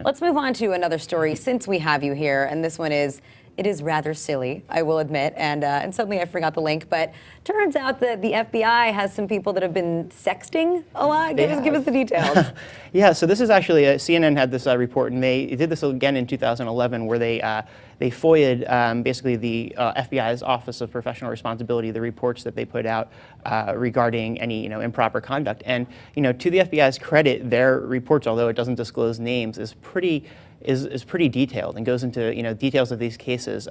Let's move on to another story since we have you here, and this one is, it is rather silly, I will admit, and suddenly I forgot the link, but turns out that the FBI has some people that have been sexting a lot. Give us the details. Yeah, so this is actually, CNN had this report, and they did this again in 2011, where they FOIA'd basically the FBI's Office of Professional Responsibility, the reports that they put out regarding any improper conduct. And to the FBI's credit, their reports, although it doesn't disclose names, is pretty detailed and goes into details of these cases,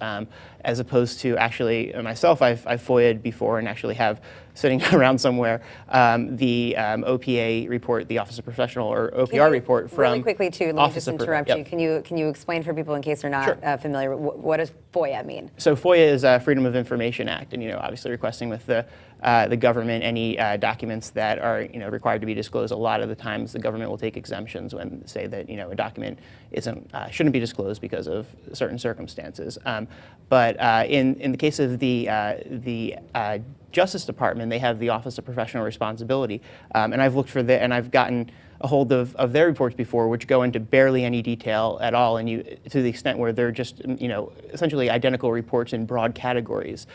as opposed to actually myself. I've FOIA'd before and actually have sitting around somewhere the OPA report, the Office of Professional or OPR report from really quickly too. Let me just interrupt you. Can you explain for people in case they're not familiar? What does FOIA mean? So FOIA is a Freedom of Information Act, and obviously requesting with the government any documents that are required to be disclosed. A lot of the times the government will take exemptions when say that a document shouldn't be disclosed because of certain circumstances. But in the case of the Justice Department, they have the Office of Professional Responsibility, and I've looked for and I've gotten a hold of their reports before, which go into barely any detail at all, and to the extent where they're just essentially identical reports in broad categories.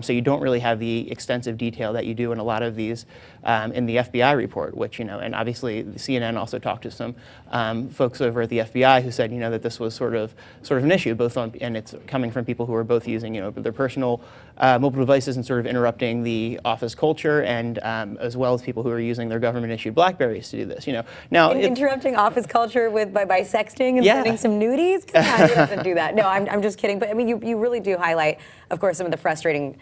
So you don't really have the extensive detail that you do in a lot of these in the FBI report, which and obviously the CNN also talked to some folks over at the FBI who said that this was sort of an issue, and it's coming from people who are both using their personal mobile devices and sort of interrupting the office culture, and as well as people who are using their government-issued BlackBerries to do this. Now, interrupting office culture by sexting and sending some nudies? Who doesn't do that? No, I'm just kidding. But I mean, you really do highlight, of course, some of the frustrating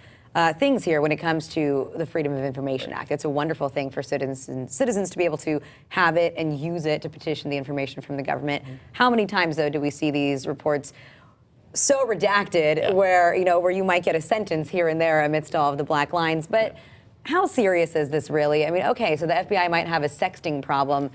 things here when it comes to the Freedom of Information Act. It's a wonderful thing for citizens to be able to have it and use it to petition the information from the government. How many times, though, do we see these reports so redacted where you might get a sentence here and there amidst all of the black lines? But how serious is this really? I mean, okay, so the FBI might have a sexting problem.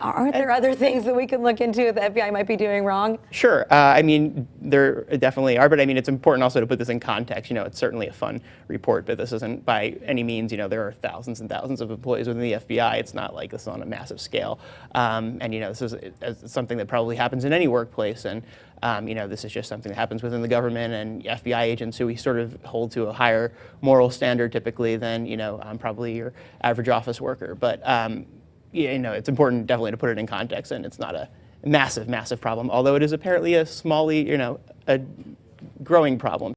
Aren't there other things that we can look into that the FBI might be doing wrong? Sure. I mean, there definitely are, but I mean, it's important also to put this in context. It's certainly a fun report, but this isn't by any means, there are thousands and thousands of employees within the FBI. It's not like this is on a massive scale. And, this is something that probably happens in any workplace. And, this is just something that happens within the government and FBI agents who we sort of hold to a higher moral standard typically than, probably your average office worker. But, it's important definitely to put it in context, and it's not a massive problem, although it is apparently a smally, a growing problem.